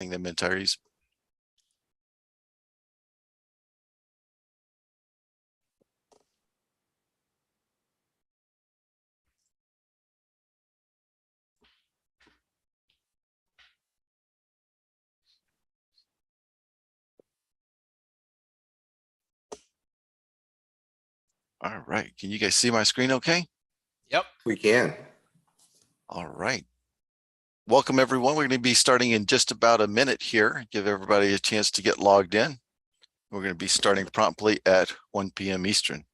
them entireties. All right. Can you guys see my screen okay? Yep. We can. All right. Welcome, everyone. We're going to be starting in just about a minute here. Give everybody a chance to get logged in. We're going to be starting promptly at 1 p.m. Eastern.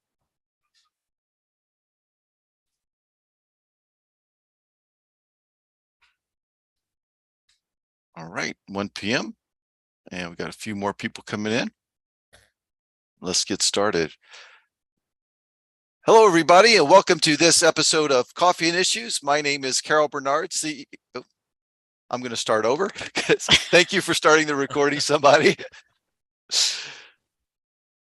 All right, 1 p.m. And we got a few more people coming in. Let's get started. Hello, everybody, and welcome to this episode of Coffee and Issues. My name is Carol Bernard, CEO. I'm going to start over. Thank you for starting the recording, somebody.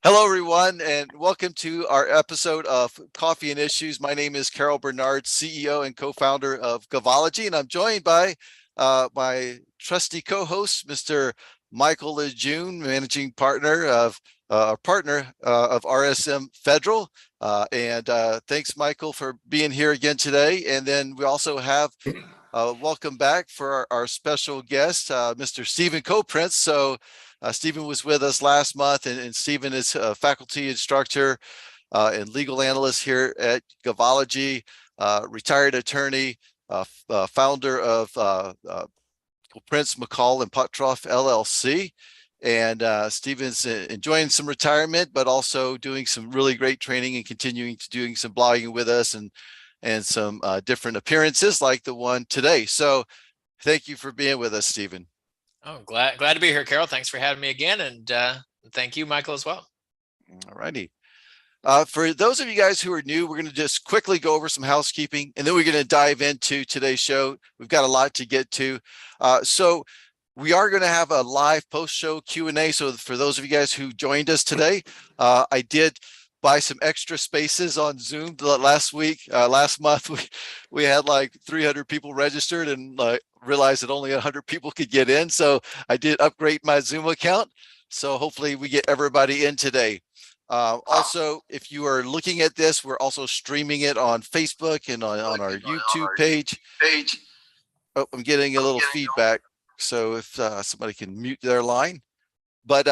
Hello, everyone, and welcome to our episode of Coffee and Issues. My name is Carol Bernard, CEO and co-founder of Gavology, and I'm joined by my trusty co-host, Mr. Michael Lejeune, managing partner of RSM Federal. And thanks, Michael, for being here again today. And then we also have welcome back for our special guest, Mr. Stephen Koprince. So Stephen was with us last month, and Stephen is a faculty instructor and legal analyst here at Gavology, retired attorney, founder of Koprince, McCall and Putroff LLC. And Stephen's enjoying some retirement, but also doing some really great training and continuing to doing some blogging with us and some different appearances like the one today. So thank you for being with us, Stephen. Oh, glad to be here, Carol. Thanks for having me again. And thank you, Michael, as well. All righty. For those of you guys who are new, we're going to just quickly go over some housekeeping, and then we're going to dive into today's show. We've got a lot to get to. So we are going to have a live post-show Q&A. So for those of you guys who joined us today, I did buy some extra spaces on Zoom last month. We had like 300 people registered and realized that only 100 people could get in. So I did upgrade my Zoom account. So hopefully we get everybody in today. Also, if you are looking at this, we're also streaming it on Facebook and on our YouTube page. Oh, I'm getting a little feedback. So if somebody can mute their line. But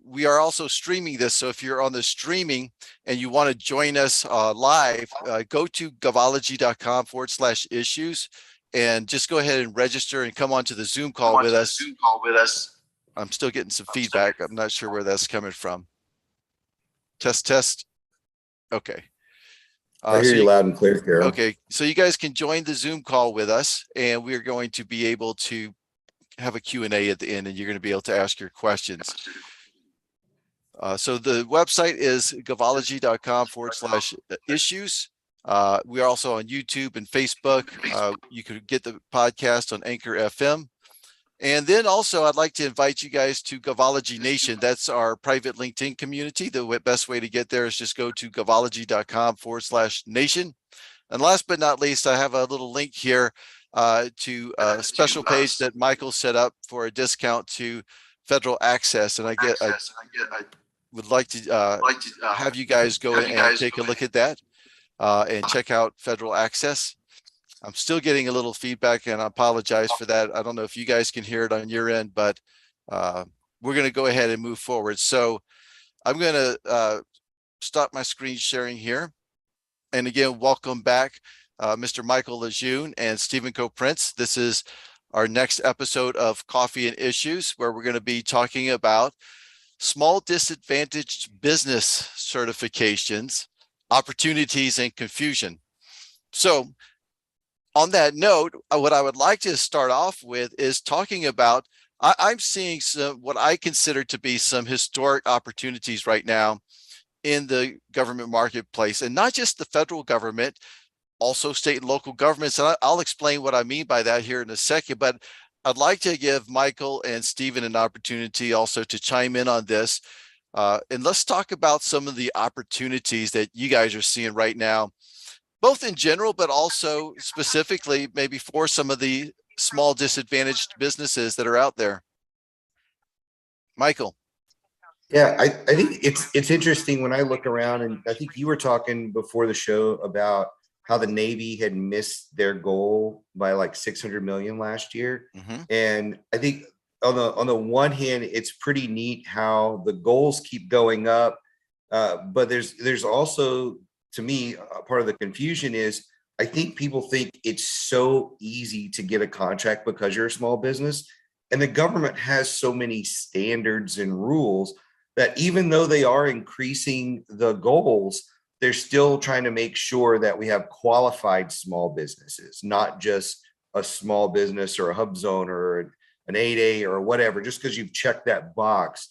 we are also streaming this. So if you're on the streaming and you want to join us live, go to gavology.com/issues and just go ahead and register and come on to the Zoom call with us. I'm still getting some feedback. I'm not sure where that's coming from. Test. Okay. I hear you loud and clear, Carol. Okay. So you guys can join the Zoom call with us, and we're going to be able to have a Q&A at the end, and you're going to be able to ask your questions. So the website is gavology.com/issues. We are also on YouTube and Facebook. You could get the podcast on Anchor FM. And then also, I'd like to invite you guys to Gavology Nation. That's our private LinkedIn community. The best way to get there is just go to gavology.com/nation. And last but not least, I have a little link here to a special page that Michael set up for a discount to Federal Access. And I would like to have you guys go in and take a look at that and check out Federal Access. I'm still getting a little feedback, and I apologize for that. I don't know if you guys can hear it on your end, but we're going to go ahead and move forward. So I'm going to stop my screen sharing here. And again, welcome back, Mr. Michael Lejeune and Stephen Koprince. This is our next episode of Coffee and Issues, where we're going to be talking about small disadvantaged business certifications, opportunities, and confusion. So on that note, what I would like to start off with is talking about, I'm seeing some, what I consider to be some historic opportunities right now in the government marketplace, and not just the federal government, also state and local governments. And I'll explain what I mean by that here in a second, but I'd like to give Michael and Stephen an opportunity also to chime in on this. And let's talk about some of the opportunities that you guys are seeing right now, both in general, but also specifically maybe for some of the small disadvantaged businesses that are out there. Michael. Yeah, I think it's interesting when I look around, and I think you were talking before the show about how the Navy had missed their goal by like 600 million last year. Mhm. And I think on the one hand, it's pretty neat how the goals keep going up. But there's also, to me, a part of the confusion is I think people think it's so easy to get a contract because you're a small business. And the government has so many standards and rules that even though they are increasing the goals, they're still trying to make sure that we have qualified small businesses, not just a small business or a hub zone or an 8A or whatever. Just because you've checked that box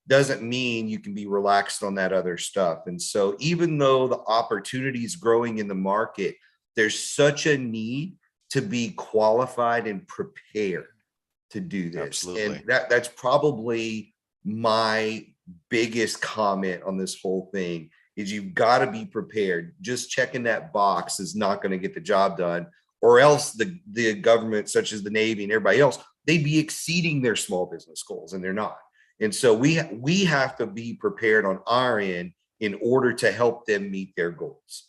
doesn't mean you can be relaxed on that other stuff. And so even though the opportunity is growing in the market, there's such a need to be qualified and prepared to do this. Absolutely. And that's probably my biggest comment on this whole thing is you've got to be prepared. Just checking that box is not going to get the job done, or else the government, such as the Navy and everybody else, they'd be exceeding their small business goals, and they're not. And so we have to be prepared on our end in order to help them meet their goals.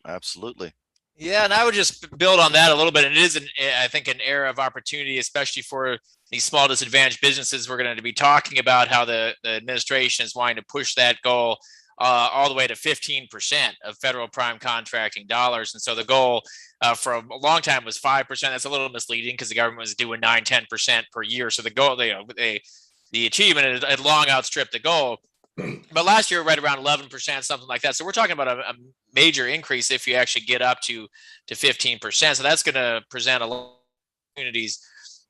Absolutely. Yeah, and I would just build on that a little bit. And it is, I think, an era of opportunity, especially for these small disadvantaged businesses. We're going to be talking about how the administration is wanting to push that goal all the way to 15% of federal prime contracting dollars. And so the goal for a long time was 5%. That's a little misleading because the government was doing 9-10% per year. So the goal, the achievement had long outstripped the goal. But last year, right around 11%, something like that. So we're talking about a major increase if you actually get up to 15%. So that's going to present a lot of opportunities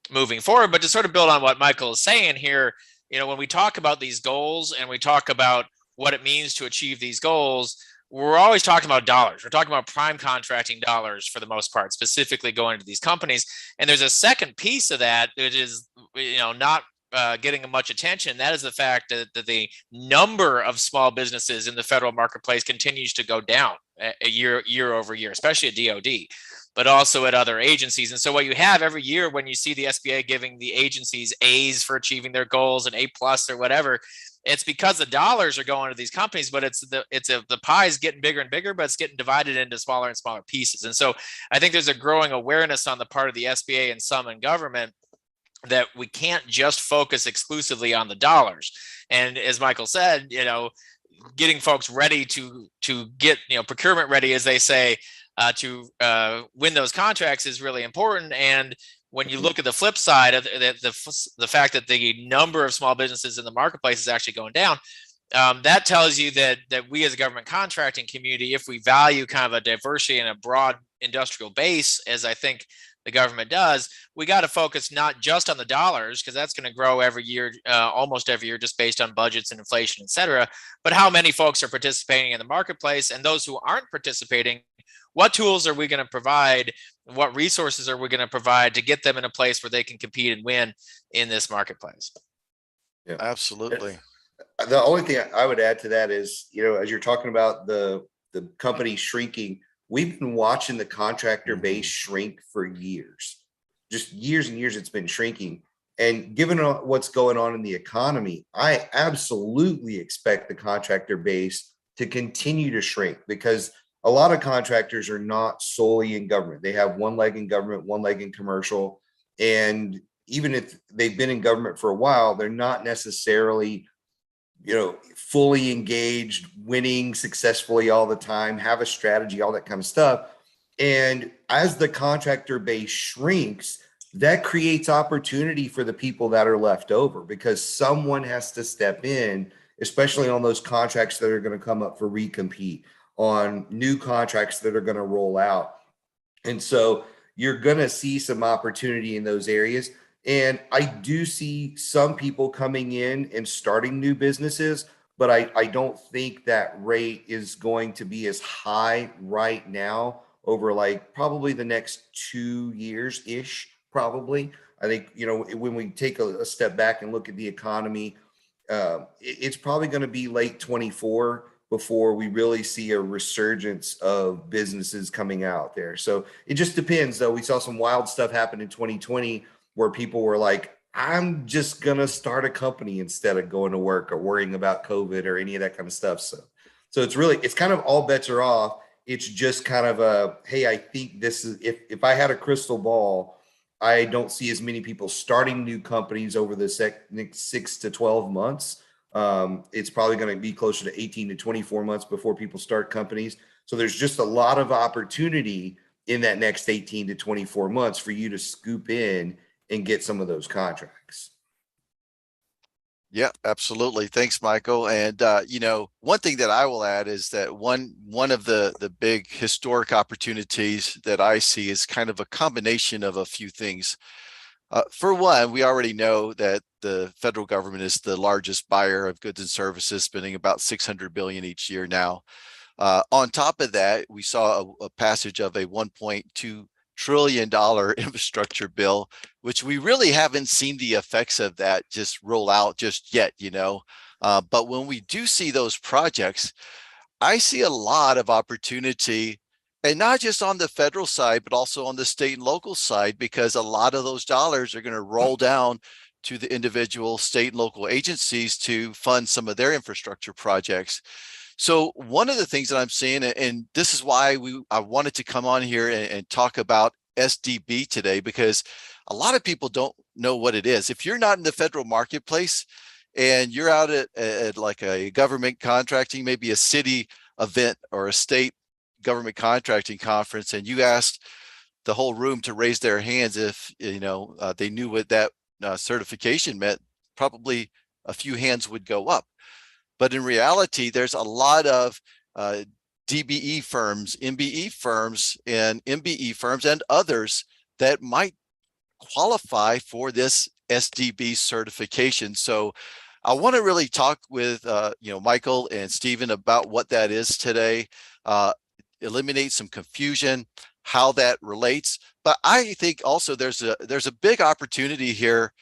moving forward. But to sort of build on what Michael is saying here, when we talk about these goals and we talk about what it means to achieve these goals, we're always talking about dollars. We're talking about prime contracting dollars for the most part, specifically going to these companies. And there's a second piece of that that is, not getting much attention. That is the fact that the number of small businesses in the federal marketplace continues to go down year over year, especially at DoD, but also at other agencies. And so what you have every year when you see the SBA giving the agencies A's for achieving their goals and A+ or whatever, it's because the dollars are going to these companies, but the pie is getting bigger and bigger, but it's getting divided into smaller and smaller pieces. And so I think there's a growing awareness on the part of the SBA and some in government that we can't just focus exclusively on the dollars. And as Michael said, getting folks ready to get, procurement ready, as they say, to win those contracts is really important. And when you look at the flip side of the fact that the number of small businesses in the marketplace is actually going down, that tells you that we as a government contracting community, if we value kind of a diversity and a broad industrial base, as I think the government does, we got to focus not just on the dollars, because that's going to grow every year, almost every year, just based on budgets and inflation, et cetera, but how many folks are participating in the marketplace, and those who aren't participating, what tools are we going to provide? What resources are we going to provide to get them in a place where they can compete and win in this marketplace? Yeah, absolutely. The only thing I would add to that is, as you're talking about the company shrinking, we've been watching the contractor base shrink for years, just years and years. It's been shrinking. And given what's going on in the economy, I absolutely expect the contractor base to continue to shrink, because a lot of contractors are not solely in government. They have one leg in government, one leg in commercial. And even if they've been in government for a while, they're not necessarily fully engaged, winning successfully all the time, have a strategy, all that kind of stuff. And as the contractor base shrinks, that creates opportunity for the people that are left over, because someone has to step in, especially on those contracts that are going to come up for recompete, on new contracts that are going to roll out. And so you're going to see some opportunity in those areas. And I do see some people coming in and starting new businesses, but I don't think that rate is going to be as high right now over like probably the next 2 years-ish, probably. I think, when we take a step back and look at the economy, it's probably going to be late 24 before we really see a resurgence of businesses coming out there. So it just depends, though. We saw some wild stuff happen in 2020 where people were like I'm just gonna start a company instead of going to work or worrying about COVID or any of that kind of stuff. So it's kind of all bets are off. It's just kind of a, hey, I think this is, if I had a crystal ball, I don't see as many people starting new companies over the next 6 to 12 months. It's probably going to be closer to 18 to 24 months before people start companies. So there's just a lot of opportunity in that next 18 to 24 months for you to scoop in and get some of those contracts. Yeah, absolutely. Thanks, Michael. And one thing that I will add is that one of the big historic opportunities that I see is kind of a combination of a few things. For one, we already know that the federal government is the largest buyer of goods and services, spending about 600 billion each year now. On top of that, we saw a passage of a $1.2 trillion infrastructure bill, which we really haven't seen the effects of that just roll out just yet, but when we do see those projects, I see a lot of opportunity, and not just on the federal side, but also on the state and local side, because a lot of those dollars are going to roll down to the individual state and local agencies to fund some of their infrastructure projects. So one of the things that I'm seeing, and this is why I wanted to come on here and talk about SDB today, because a lot of people don't know what it is. If you're not in the federal marketplace and you're out at like a government contracting, maybe a city event or a state government contracting conference, and you asked the whole room to raise their hands if they knew what that certification meant, probably a few hands would go up. But in reality, there's a lot of DBE firms, MBE firms, and MBE firms and others that might qualify for this SDB certification. So I want to really talk with Michael and Stephen about what that is today, eliminate some confusion, how that relates. But I think also there's a big opportunity here,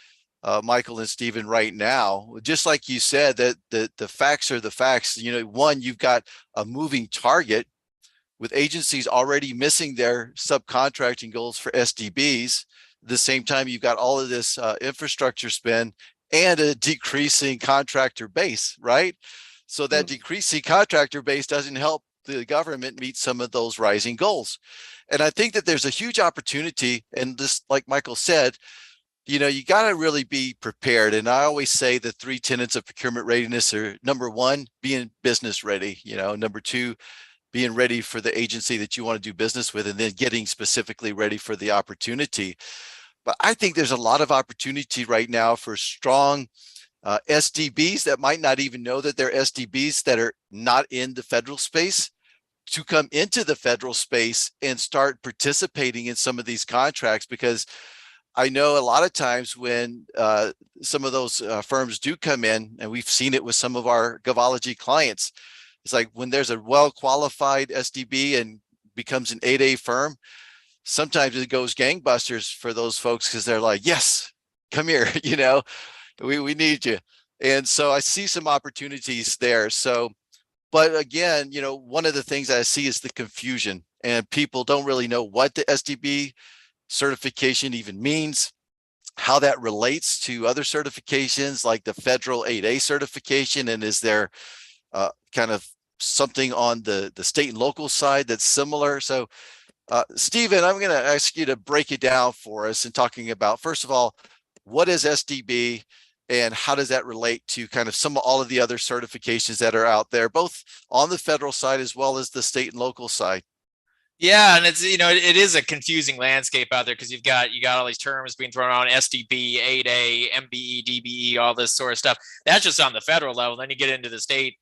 Michael and Stephen, right now. Just like you said, that the facts are the facts. One, you've got a moving target with agencies already missing their subcontracting goals for SDBs. At the same time, you've got all of this infrastructure spend and a decreasing contractor base, right? So that decreasing contractor base doesn't help the government meet some of those rising goals. And I think that there's a huge opportunity, and just like Michael said, you got to really be prepared. And I always say the 3 tenets of procurement readiness are: number 1, being business ready, number 2, being ready for the agency that you want to do business with, and then getting specifically ready for the opportunity. But I think there's a lot of opportunity right now for strong SDBs that might not even know that they're SDBs, that are not in the federal space, to come into the federal space and start participating in some of these contracts. Because I know a lot of times when some of those firms do come in, and we've seen it with some of our Govology clients, it's like when there's a well-qualified SDB and becomes an 8A firm, sometimes it goes gangbusters for those folks, because they're like, yes, come here, we need you. And so I see some opportunities there. So, but again, one of the things I see is the confusion, and people don't really know what the SDB certification even means, how that relates to other certifications like the federal 8A certification, and is there kind of something on the state and local side that's similar. So Stephen, I'm going to ask you to break it down for us and talking about, first of all, what is SDB and how does that relate to kind of all of the other certifications that are out there, both on the federal side as well as the state and local side? Yeah, and it's it is a confusing landscape out there, because you got all these terms being thrown around: SDB, 8A, MBE, DBE, all this sort of stuff. That's just on the federal level. Then you get into the state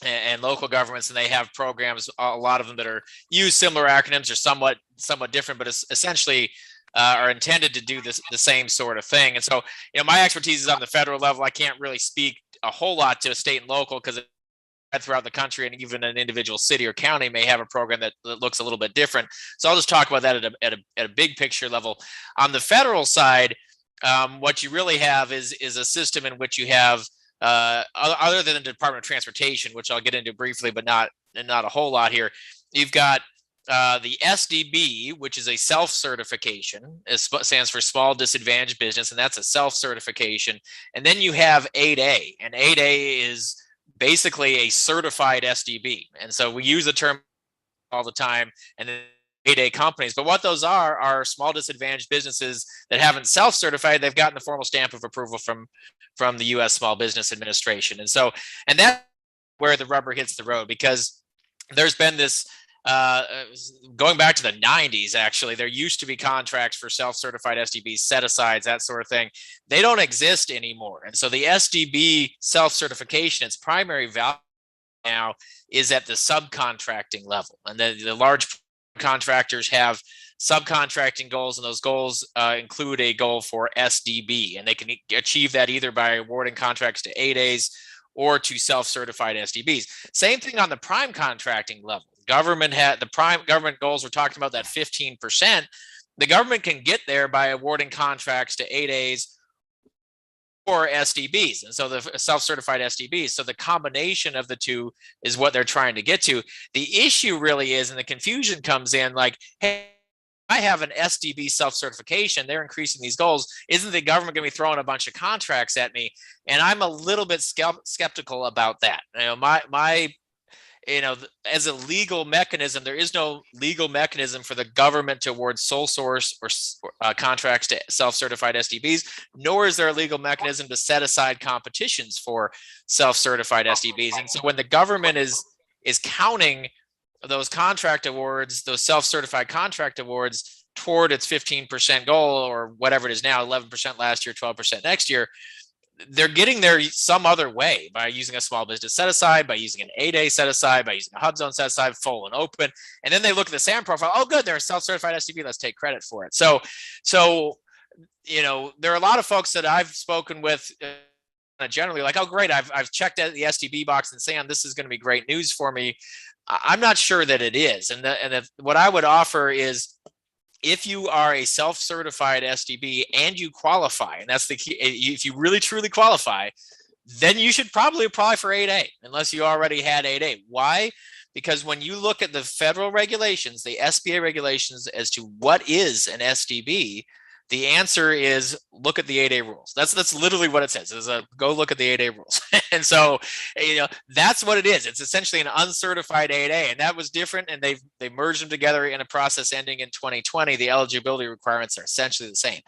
and local governments, and they have programs, a lot of them that are use similar acronyms or somewhat different, but essentially are intended to do the same sort of thing. And so, my expertise is on the federal level. I can't really speak a whole lot to state and local, because throughout the country, and even an individual city or county may have a program that looks a little bit different. So I'll just talk about that at a big picture level. On the federal side, what you really have is a system in which you have, other than the Department of Transportation, which I'll get into briefly, but not a whole lot here. You've got the SDB, which is a self-certification, stands for Small Disadvantaged Business, and that's a self-certification. And then you have 8A, and 8A is basically a certified SDB. And so we use the term all the time, and then 8A companies. But what those are small disadvantaged businesses that haven't self-certified. They've gotten the formal stamp of approval from the U.S. Small Business Administration. And that's where the rubber hits the road, because there's been this going back to the 90s, actually, there used to be contracts for self-certified SDBs, set-asides, that sort of thing. They don't exist anymore. And so the SDB self-certification, its primary value now is at the subcontracting level. And the large contractors have subcontracting goals, and those goals include a goal for SDB. And they can achieve that either by awarding contracts to 8As or to self-certified SDBs. Same thing on the prime contracting level. Government had the prime government goals. We're talking about that 15%. The government can get there by awarding contracts to 8As or SDBs, and so the self-certified SDBs. So the combination of the two is what they're trying to get to. The issue really is, and the confusion comes in, like, hey, I have an SDB self-certification, they're increasing these goals. Isn't the government going to be throwing a bunch of contracts at me? And I'm a little bit skeptical about that. As a legal mechanism, there is no legal mechanism for the government to award sole source or contracts to self-certified SDBs, nor is there a legal mechanism to set aside competitions for self-certified SDBs. And so when the government is counting those contract awards, those self-certified contract awards toward its 15% goal, or whatever it is now, 11% last year, 12% next year, they're getting there some other way, by using a small business set aside, by using an 8A set aside, by using a HUBZone set aside, full and open. And then they look at the SAM profile. Oh, good, they're a self-certified SDB. Let's take credit for it. So, there are a lot of folks that I've spoken with generally like, oh, great, I've checked out the SDB box and Sam, this is going to be great news for me. I'm not sure that it is. And what I would offer is, if you are a self-certified SDB and you qualify, and that's the key, if you really truly qualify, then you should probably apply for 8A, unless you already had 8A. Why? Because when you look at the federal regulations, the SBA regulations as to what is an SDB, the answer is look at the 8A rules. That's literally what it says. Is go look at the 8A rules. And so, that's what it is. It's essentially an uncertified 8A, and that was different. And they merged them together in a process ending in 2020. The eligibility requirements are essentially the same.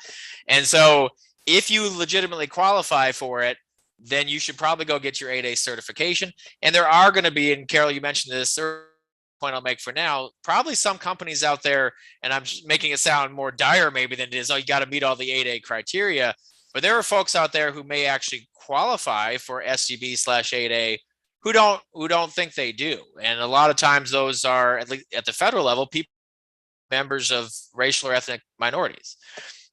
And so, if you legitimately qualify for it, then you should probably go get your 8A certification. And there are going to be, and Carol, you mentioned this point I'll make for now, probably some companies out there, and I'm just making it sound more dire maybe than it is, oh, you got to meet all the 8A criteria, but there are folks out there who may actually qualify for SDB/8A who don't think they do. And a lot of times those are, at least at the federal level, people, members of racial or ethnic minorities.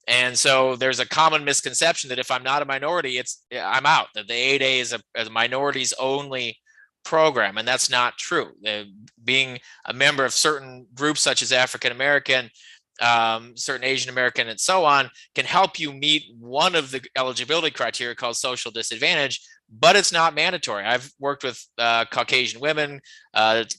And so there's a common misconception that if I'm not a minority, I'm out, that the 8A is a minorities only program, and that's not true. Being a member of certain groups such as African American, certain Asian American, and so on, can help you meet one of the eligibility criteria called social disadvantage, but it's not mandatory. I've worked with Caucasian women,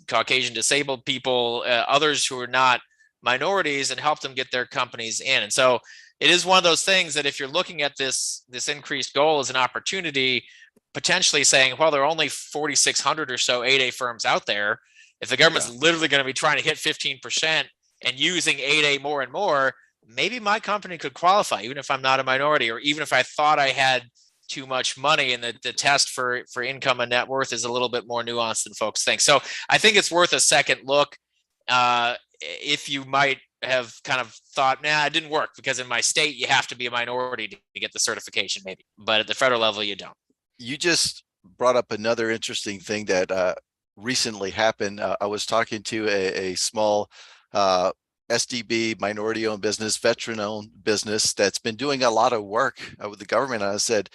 Caucasian disabled people, others who are not minorities, and helped them get their companies in. And so it is one of those things that if you're looking at this increased goal as an opportunity, potentially saying, well, there are only 4,600 or so 8A firms out there. If the government's literally going to be trying to hit 15% and using 8A more and more, maybe my company could qualify, even if I'm not a minority, or even if I thought I had too much money, and the test for income and net worth is a little bit more nuanced than folks think. So I think it's worth a second look. If you might have kind of thought, it didn't work because in my state, you have to be a minority to get the certification, maybe, but at the federal level, you don't. You just brought up another interesting thing that recently happened. I was talking to a small SDB, minority-owned business, veteran-owned business that's been doing a lot of work with the government. And I said,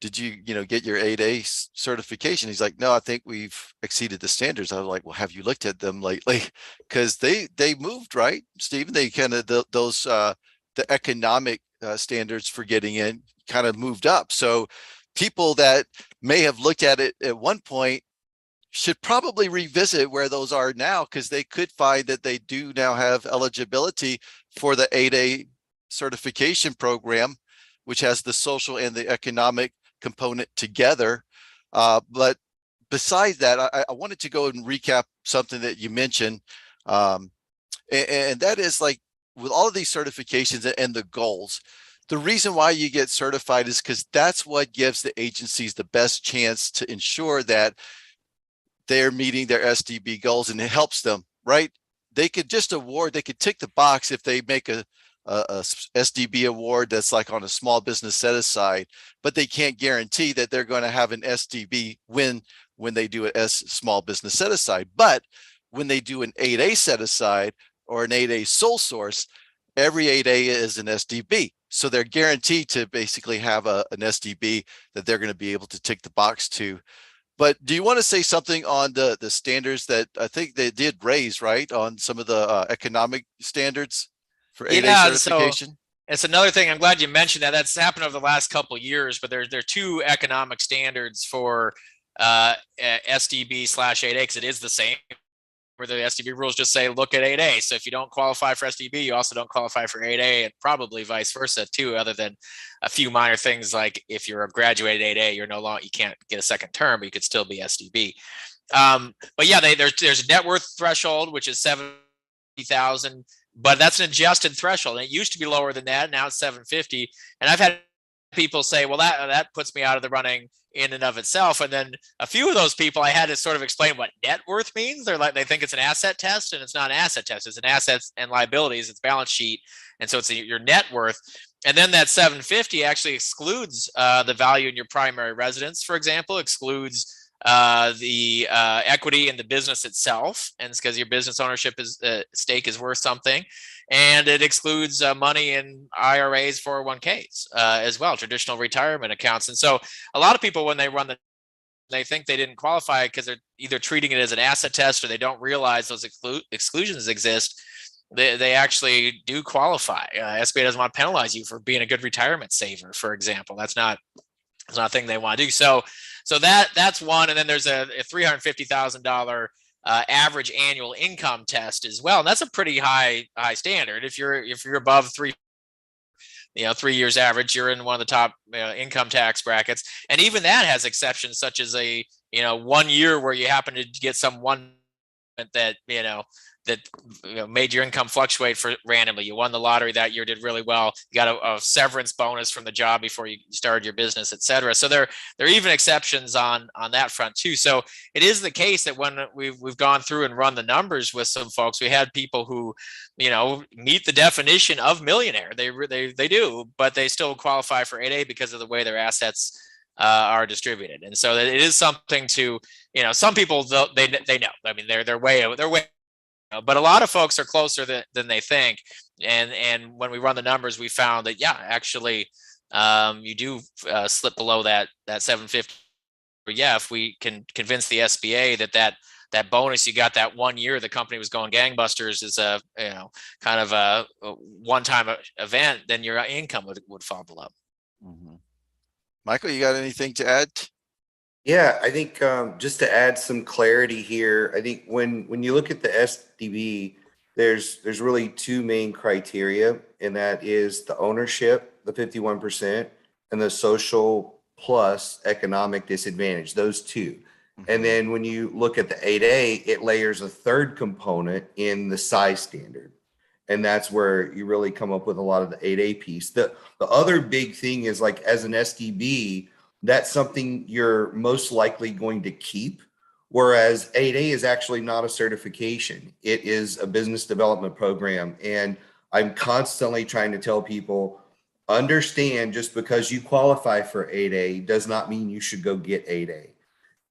did you get your 8A certification? He's like, no, I think we've exceeded the standards. I was like, well, have you looked at them lately? Because they moved, right, Stephen? They kind of the economic standards for getting in kind of moved up. So people that may have looked at it at one point should probably revisit where those are now, because they could find that they do now have eligibility for the 8A certification program, which has the social and the economic component together. But besides that, I wanted to go and recap something that you mentioned. And that is, like, with all of these certifications and the goals, the reason why you get certified is because that's what gives the agencies the best chance to ensure that they're meeting their SDB goals, and it helps them, right? They could just award, they could tick the box if they make a SDB award that's like on a small business set aside, but they can't guarantee that they're going to have an SDB win when they do a small business set aside. But when they do an 8A set aside or an 8A sole source, every 8A is an SDB. So they're guaranteed to basically have an SDB that they're going to be able to tick the box to. But do you want to say something on the standards that I think they did raise, right, on some of the economic standards for 8A Yeah, so certification? it's another thing. I'm glad you mentioned that. That's happened over the last couple of years, but there are two economic standards for SDB slash 8A, because it is the same, where the SDB rules just say look at 8A. So if you don't qualify for SDB, you also don't qualify for 8A, and probably vice versa too, other than a few minor things like if you're a graduated 8A, you can't get a second term, but you could still be SDB. But yeah, there's a net worth threshold, which is 70,000, but that's an adjusted threshold. And it used to be lower than that. Now it's 750. And I've had people say, well, that puts me out of the running in and of itself. And then a few of those people, I had to sort of explain what net worth means. They think it's an asset test, and it's not an asset test. It's an assets and liabilities. It's balance sheet. And so it's your net worth. And then that 750 actually excludes the value in your primary residence, for example, excludes the equity in the business itself, and it's because your business ownership stake is worth something, and it excludes money in IRAs, 401ks as well, traditional retirement accounts. And so a lot of people, when they run they think they didn't qualify because they're either treating it as an asset test, or they don't realize those exclusions exist. They actually do qualify. SBA doesn't want to penalize you for being a good retirement saver, for example. That's not a thing they want to do. So that's one. And then there's a $350,000 average annual income test as well. And that's a pretty high standard. If you're above 3 years average, you're in one of the top income tax brackets. And even that has exceptions, such as a 1 year where you happen to get some one that made your income fluctuate for randomly. You won the lottery that year, did really well. You got a severance bonus from the job before you started your business, et cetera. So there are even exceptions on that front too. So it is the case that when we've gone through and run the numbers with some folks, we had people who, meet the definition of millionaire. They do, but they still qualify for 8A because of the way their assets are distributed. And so it is something to, some people, they know. I mean, they're way. But a lot of folks are closer than they think. And when we run the numbers, we found that, yeah, actually, you do slip below that 750. But yeah, if we can convince the SBA that bonus you got that 1 year the company was going gangbusters is a kind of a one-time event, then your income would fall below. Mm-hmm. Michael, you got anything to add? Yeah, I think just to add some clarity here, I think when you look at the SDB, there's really two main criteria, and that is the ownership, the 51%, and the social plus economic disadvantage, those two. Mm-hmm. And then when you look at the 8A, it layers a third component in the size standard. And that's where you really come up with a lot of the 8A piece. The other big thing is, like, as an SDB, that's something you're most likely going to keep. Whereas 8A is actually not a certification. It is a business development program. And I'm constantly trying to tell people, understand, just because you qualify for 8A does not mean you should go get 8A.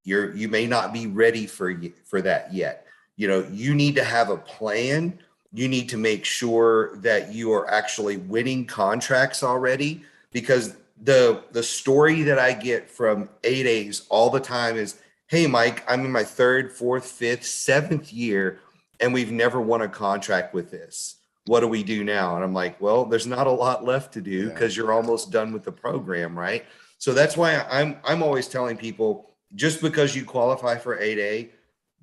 You may not be ready for that yet. You need to have a plan. You need to make sure that you are actually winning contracts already, because the story that I get from 8As all the time is, hey, Mike, I'm in my 3rd, 4th, 5th, 7th year, and we've never won a contract with this. What do we do now? And I'm like, well, there's not a lot left to do, because you're almost done with the program, right? So that's why I'm always telling people, just because you qualify for 8A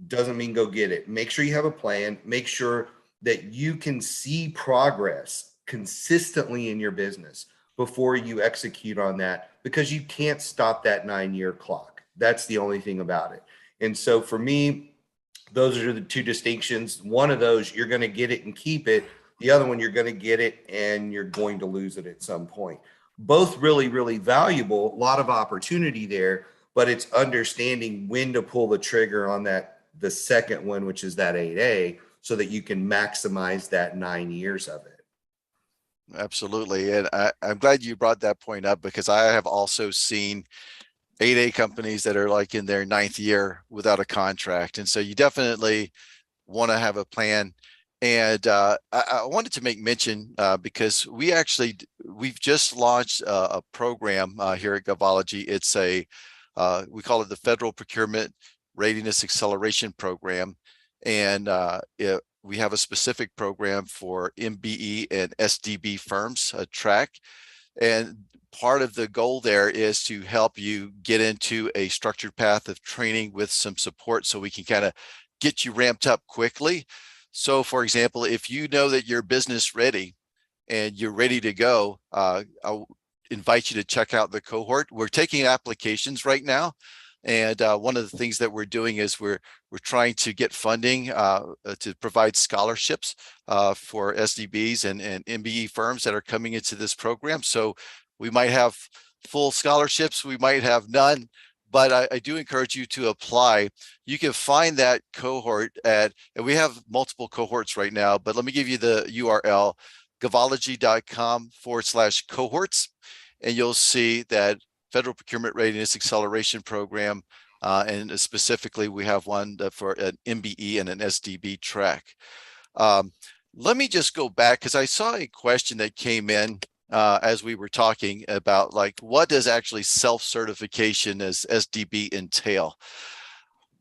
doesn't mean go get it. Make sure you have a plan. Make sure that you can see progress consistently in your business before you execute on that, because you can't stop that 9-year clock. That's the only thing about it. And so for me, those are the two distinctions. One of those, you're going to get it and keep it. The other one, you're going to get it and you're going to lose it at some point. Both really, really valuable, a lot of opportunity there, but it's understanding when to pull the trigger on that, the second one, which is that 8A, so that you can maximize that 9 years of it. Absolutely. And I'm glad you brought that point up, because I have also seen 8A companies that are like in their 9th year without a contract. And so you definitely want to have a plan. And I wanted to make mention, because we've just launched a program here at Govology. It's we call it the Federal Procurement Readiness Acceleration Program. And we have a specific program for MBE and SDB firms, a track. And part of the goal there is to help you get into a structured path of training with some support, so we can kind of get you ramped up quickly. So for example, if you know that you're business ready and you're ready to go, I'll invite you to check out the cohort. We're taking applications right now. And one of the things that we're doing is we're trying to get funding to provide scholarships for SDBs and MBE firms that are coming into this program. So we might have full scholarships, we might have none, but I do encourage you to apply. You can find that cohort and we have multiple cohorts right now, but let me give you the URL, govology.com/cohorts, and you'll see that Federal Procurement Readiness Acceleration Program, and specifically we have one for an MBE and an SDB track. Let me just go back, because I saw a question that came in as we were talking about, like, what does actually self-certification as SDB entail?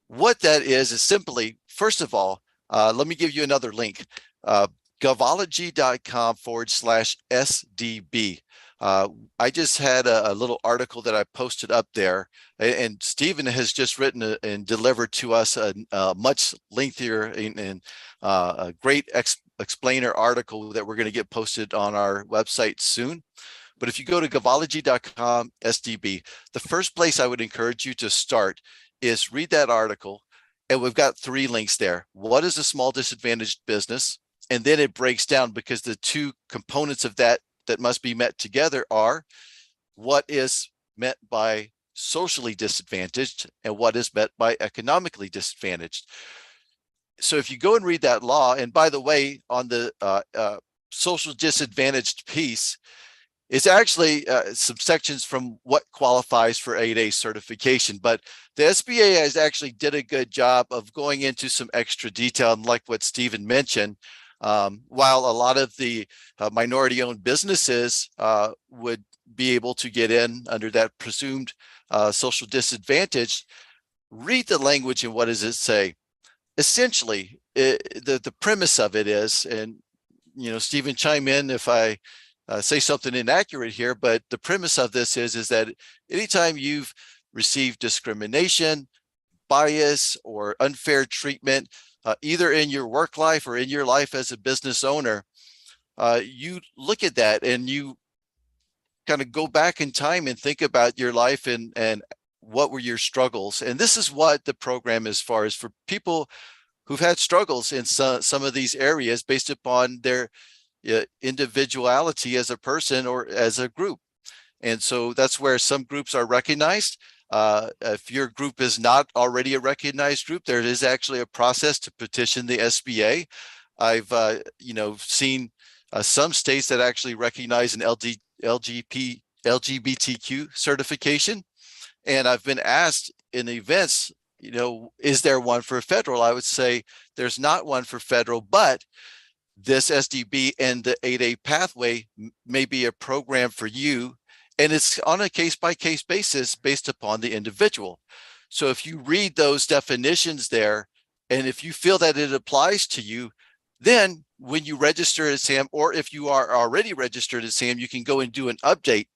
What that is simply, first of all, let me give you another link, govology.com/SDB. I just had a little article that I posted up there, and Stephen has just written and delivered to us a much lengthier and a great explainer article that we're going to get posted on our website soon. But if you go to govology.com/SDB, the first place I would encourage you to start is read that article. And we've got 3 links there. What is a small disadvantaged business? And then it breaks down, because the 2 components of that must be met together are what is meant by socially disadvantaged and what is meant by economically disadvantaged. So if you go and read that law, and by the way, on the social disadvantaged piece, it's actually some sections from what qualifies for 8A certification, but the SBA has actually did a good job of going into some extra detail, and like what Stephen mentioned, while a lot of the minority-owned businesses would be able to get in under that presumed social disadvantage, read the language and what does it say? Essentially, the premise of it is, and Stephen, chime in if I say something inaccurate here, but the premise of this is that anytime you've received discrimination, bias, or unfair treatment, either in your work life or in your life as a business owner, you look at that and you kind of go back in time and think about your life and what were your struggles. And this is what the program is for people who've had struggles in some of these areas based upon their individuality as a person or as a group. And so that's where some groups are recognized. If your group is not already a recognized group, there is actually a process to petition the SBA. I've seen some states that actually recognize an LGBTQ certification, and I've been asked in events, is there one for federal? I would say there's not one for federal, but this SDB and the 8A pathway may be a program for you. And it's on a case-by-case basis based upon the individual. So if you read those definitions there, and if you feel that it applies to you, then when you register at SAM, or if you are already registered at SAM, you can go and do an update.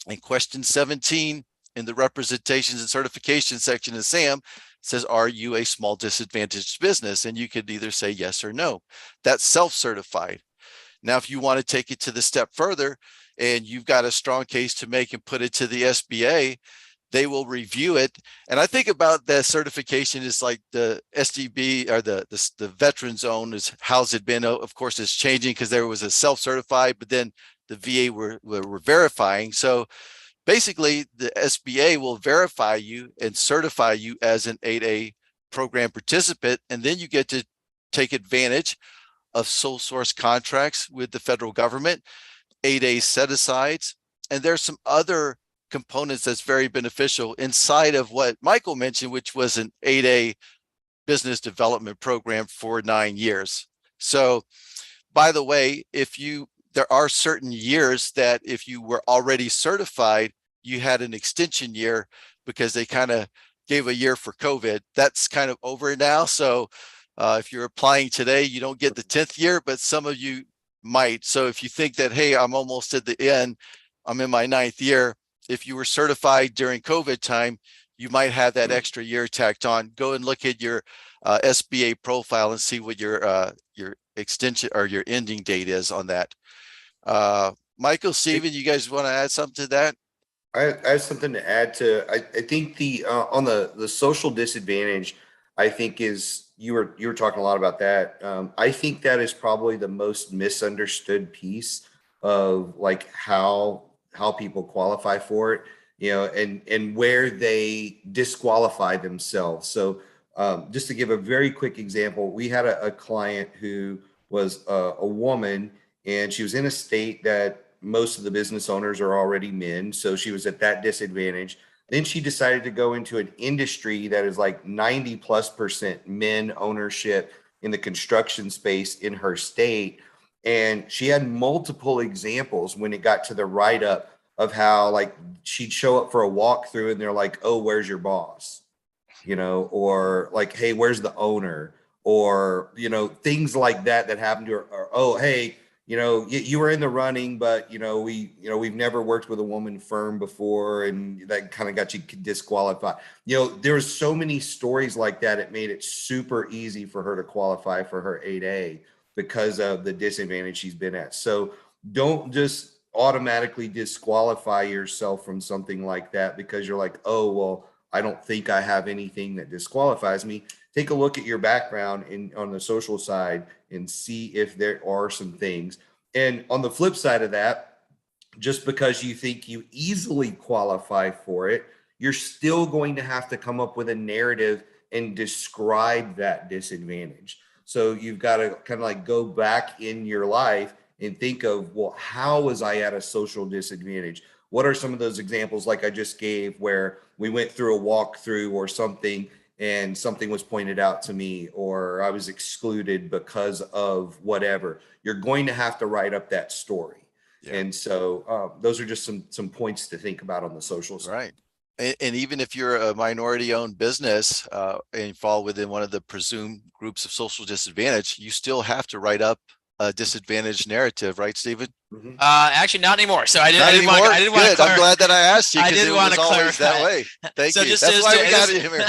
And question 17 in the representations and certification section of SAM, says, are you a small disadvantaged business? And you could either say yes or no. That's self-certified. Now, if you want to take it to the step further and you've got a strong case to make and put it to the SBA, they will review it. And I think about that certification is like the SDB or the veteran zone is how's it been. Of course, it's changing because there was a self-certified, but then the VA were verifying. So basically, the SBA will verify you and certify you as an 8A program participant, and then you get to take advantage of sole source contracts with the federal government, 8A set-asides, and there's some other components that's very beneficial inside of what Michael mentioned, which was an 8A business development program for 9 years. So, by the way, there are certain years that if you were already certified, you had an extension year because they kind of gave a year for COVID. That's kind of over now. So if you're applying today, you don't get the 10th year, but some of you might. So if you think that, hey, I'm almost at the end, I'm in my 9th year. If you were certified during COVID time, you might have that extra year tacked on. Go and look at your SBA profile and see what your extension or your ending date is on that. Michael, Steven, you guys want to add something to that? I have something to add to. I think the on the social disadvantage, I think is you were talking a lot about that. I think that is probably the most misunderstood piece of like how people qualify for it, and where they disqualify themselves. So just to give a very quick example, we had a client who was a woman, and she was in a state that most of the business owners are already men. So she was at that disadvantage. Then she decided to go into an industry that is like 90+% men ownership in the construction space in her state. And she had multiple examples when it got to the write-up of how like she'd show up for a walkthrough and they're like, oh, where's your boss? Or like, hey, where's the owner? Or, things like that happened to her. Or, oh, hey, you were in the running, but we've never worked with a woman firm before, and that kind of got you disqualified. There was so many stories like that. It made it super easy for her to qualify for her 8A because of the disadvantage she's been at. So don't just automatically disqualify yourself from something like that because you're like, oh, well, I don't think I have anything that disqualifies me. Take a look at your background on the social side and see if there are some things. And on the flip side of that, just because you think you easily qualify for it, you're still going to have to come up with a narrative and describe that disadvantage. So you've got to kind of like go back in your life and think of, well, how was I at a social disadvantage? What are some of those examples like I just gave where we went through a walkthrough or something and something was pointed out to me, or I was excluded because of whatever? You're going to have to write up that story. Yeah. And so those are just some points to think about on the social side. Right. And even if you're a minority owned business and fall within one of the presumed groups of social disadvantage, you still have to write up a disadvantaged narrative, right, Stephen? Mm-hmm. Actually, not anymore. So I didn't want to clarify. I'm glad that I asked you. I didn't want to clarify that way. Thank you. That's why we got him here.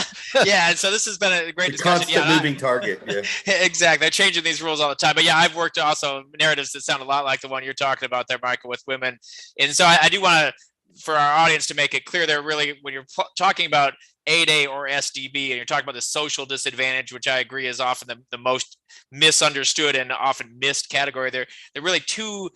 Yeah, and so this has been a great discussion. Constant moving target. Yeah. Exactly. They're changing these rules all the time. But yeah, I've worked also narratives that sound a lot like the one you're talking about there, Michael, with women. And so I do want to, for our audience, to make it clear there, really, when you're talking about 8A or SDB, and you're talking about the social disadvantage, which I agree is often the most misunderstood and often missed category. They're really two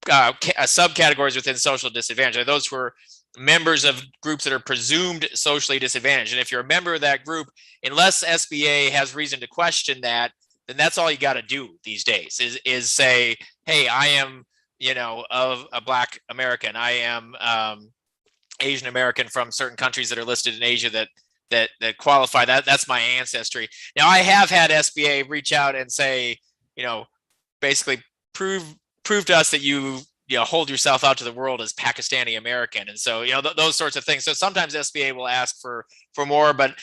subcategories within social disadvantage. Are those who are members of groups that are presumed socially disadvantaged. And if you're a member of that group, unless SBA has reason to question that, then that's all you got to do these days is say, hey, I am, of a Black American. I am Asian American from certain countries that are listed in Asia that qualify. That's my ancestry. Now, I have had SBA reach out and say, basically prove to us that you hold yourself out to the world as Pakistani American. And so, those sorts of things. So sometimes SBA will ask for more, but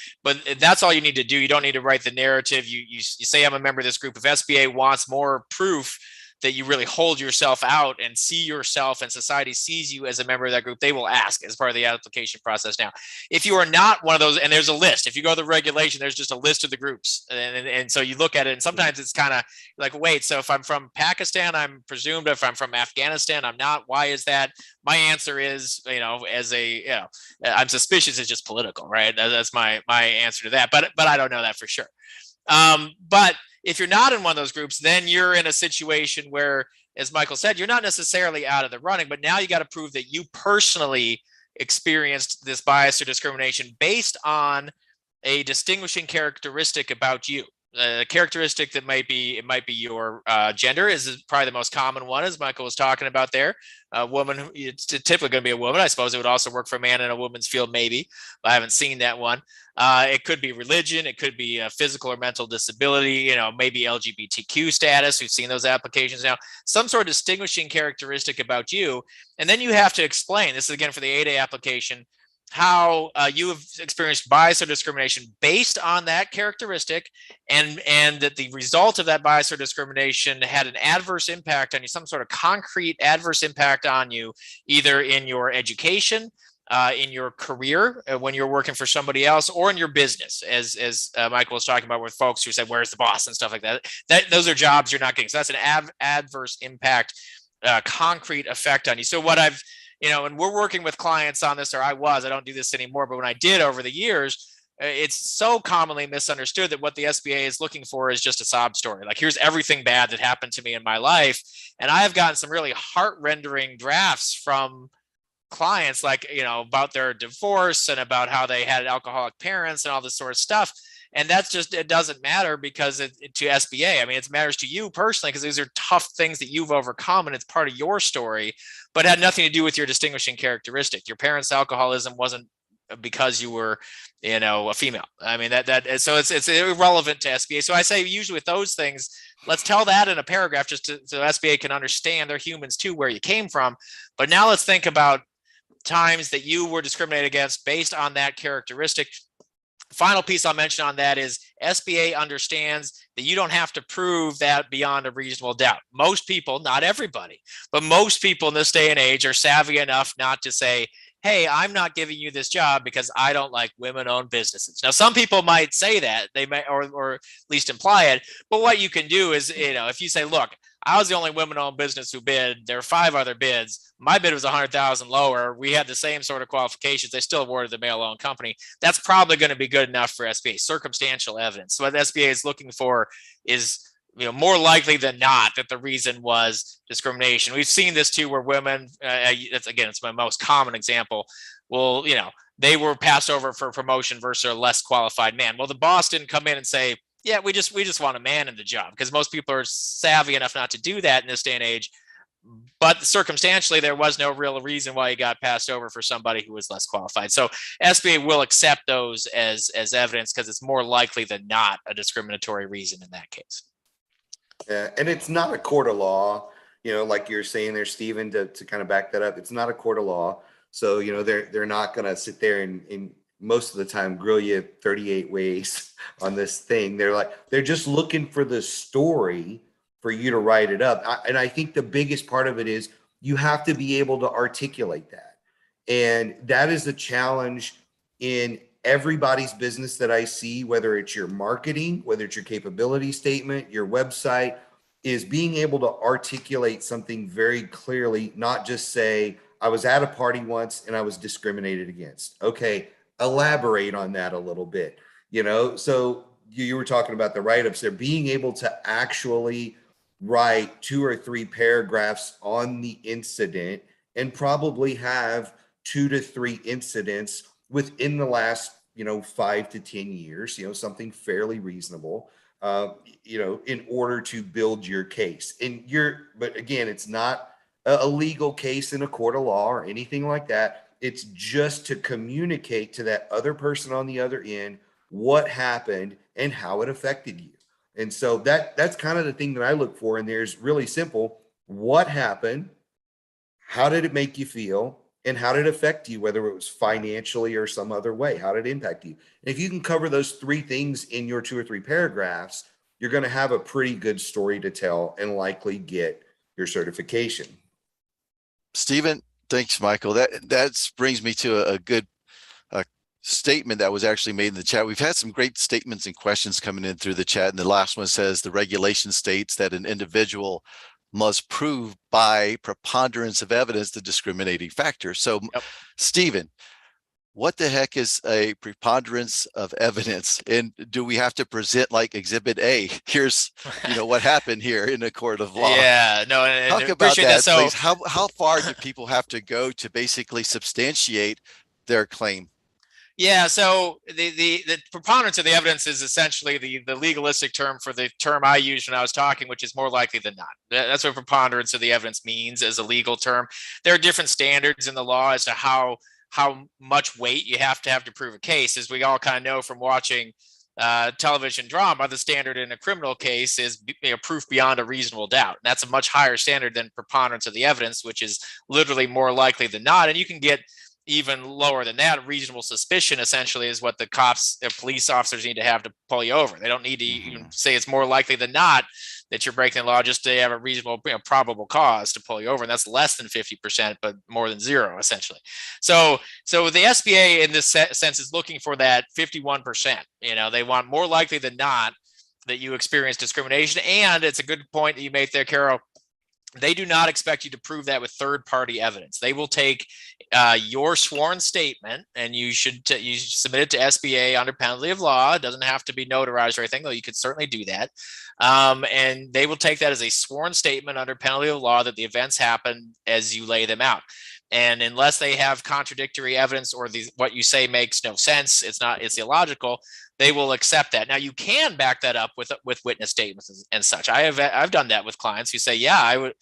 that's all you need to do. You don't need to write the narrative. You say, I'm a member of this group. If SBA wants more proof, that you really hold yourself out and see yourself, and society sees you as a member of that group, they will ask as part of the application process. Now, if you are not one of those, and there's a list, if you go to the regulation, there's just a list of the groups. And so you look at it, and sometimes it's kind of like, wait, so if I'm from Pakistan, I'm presumed. If I'm from Afghanistan, I'm not. Why is that? My answer is, I'm suspicious it's just political, right? That's my answer to that. But I don't know that for sure. But if you're not in one of those groups, then you're in a situation where, as Michael said, you're not necessarily out of the running, but now you got to prove that you personally experienced this bias or discrimination based on a distinguishing characteristic about you. A characteristic that might be your gender is probably the most common one, as Michael was talking about there. A woman, it's typically going to be a woman. I suppose it would also work for a man in a woman's field, maybe. But I haven't seen that one. It could be religion. It could be a physical or mental disability. Maybe LGBTQ status. We've seen those applications now. Some sort of distinguishing characteristic about you, and then you have to explain. This is again for the 8A application, how you have experienced bias or discrimination based on that characteristic, and that the result of that bias or discrimination had an adverse impact on you, some sort of concrete adverse impact on you, either in your education, in your career, when you're working for somebody else, or in your business, as Michael was talking about with folks who said, where's the boss and stuff like that. Those are jobs you're not getting. So that's an adverse impact, concrete effect on you. So what I've and we're working with clients on this, or I don't do this anymore, but when I did over the years, it's so commonly misunderstood that what the SBA is looking for is just a sob story. Like, here's everything bad that happened to me in my life. And I have gotten some really heart-rendering drafts from clients, like, about their divorce and about how they had alcoholic parents and all this sort of stuff. And that's just, it doesn't matter because to SBA, I mean, it matters to you personally because these are tough things that you've overcome and it's part of your story, but it had nothing to do with your distinguishing characteristic. Your parents' alcoholism wasn't because you were, a female. I mean, so it's irrelevant to SBA. So I say usually with those things, let's tell that in a paragraph just so SBA can understand they're humans too, where you came from. But now let's think about times that you were discriminated against based on that characteristic. Final piece I'll mention on that is SBA understands that you don't have to prove that beyond a reasonable doubt. Most people, not everybody, but most people in this day and age are savvy enough not to say, hey, I'm not giving you this job because I don't like women-owned businesses. Now, some people might say that, they may, or at least imply it, but what you can do is, if you say, look, I was the only women-owned business who bid. There are 5 other bids. My bid was 100,000 lower. We had the same sort of qualifications. They still awarded the male-owned company. That's probably going to be good enough for SBA. Circumstantial evidence. So what the SBA is looking for is, more likely than not that the reason was discrimination. We've seen this too, where women, it's my most common example. Well, they were passed over for promotion versus a less qualified man. Well, the boss didn't come in and say, yeah, we just want a man in the job, because most people are savvy enough not to do that in this day and age. But circumstantially, there was no real reason why he got passed over for somebody who was less qualified. So SBA will accept those as evidence because it's more likely than not a discriminatory reason in that case. Yeah, and it's not a court of law, like you're saying there, Stephen, to kind of back that up. It's not a court of law. So, they're not going to sit there and most of the time grill you 38 ways on this thing. They're just looking for the story for you to write it up. And I think the biggest part of it is you have to be able to articulate that. And that is a challenge in everybody's business that I see, whether it's your marketing, whether it's your capability statement, your website, is being able to articulate something very clearly, not just say, I was at a party once and I was discriminated against. Okay, elaborate on that a little bit. So you were talking about the write-ups there, being able to actually write 2 or 3 paragraphs on the incident and probably have 2 to 3 incidents within the last, 5 to 10 years, something fairly reasonable, in order to build your case. But again, it's not a legal case in a court of law or anything like that. It's just to communicate to that other person on the other end what happened and how it affected you. And so that's kind of the thing that I look for. And there's really simple: what happened, how did it make you feel, and how did it affect you, whether it was financially or some other way? How did it impact you? And if you can cover those 3 things in your 2 or 3 paragraphs, you're going to have a pretty good story to tell and likely get your certification. Stephen, thanks, Michael. That brings me to a good statement that was actually made in the chat. We've had some great statements and questions coming in through the chat. And the last one says the regulation states that an individual must prove by preponderance of evidence the discriminating factor. So, Yep. Stephen, what the heck is a preponderance of evidence? And do we have to present like exhibit A? Here's, what happened here in a court of law. Yeah, no, and Talk about appreciate that, So, please. How far do people have to go to basically substantiate their claim? yeah, so the preponderance of the evidence is essentially the legalistic term for the term I used when I was talking, which is more likely than not. That's what preponderance of the evidence means as a legal term. There are different standards in the law as to how much weight you have to prove a case. As we all kind of know from watching television drama, the standard in a criminal case is proof beyond a reasonable doubt. And that's a much higher standard than preponderance of the evidence, which is literally more likely than not. And you can get even lower than that. Reasonable suspicion essentially is what the police officers need to have to pull you over. They don't need to even say it's more likely than not that you're breaking the law, just to have a reasonable, probable cause to pull you over. And that's less than 50%, but more than zero essentially. So the SBA in this sense is looking for that 51%. They want more likely than not that you experience discrimination. And it's a good point that you made there, Carol. They do not expect you to prove that with third-party evidence. They will take your sworn statement, and you submit it to SBA under penalty of law. It doesn't have to be notarized or anything, though you could certainly do that. And they will take that as a sworn statement under penalty of law that the events happen as you lay them out. And unless they have contradictory evidence or what you say makes no sense, it's illogical, they will accept that. Now you can back that up with witness statements and such. I've done that with clients who say, yeah, I would,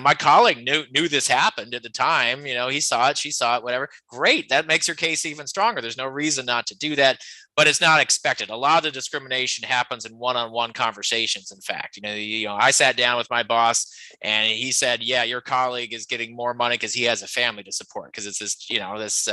my colleague knew this happened at the time, he saw it, she saw it, whatever. Great. That makes your case even stronger. There's no reason not to do that, but it's not expected. A lot of the discrimination happens in one-on-one conversations. In fact, I sat down with my boss and he said, yeah, your colleague is getting more money because he has a family to support, because it's this, this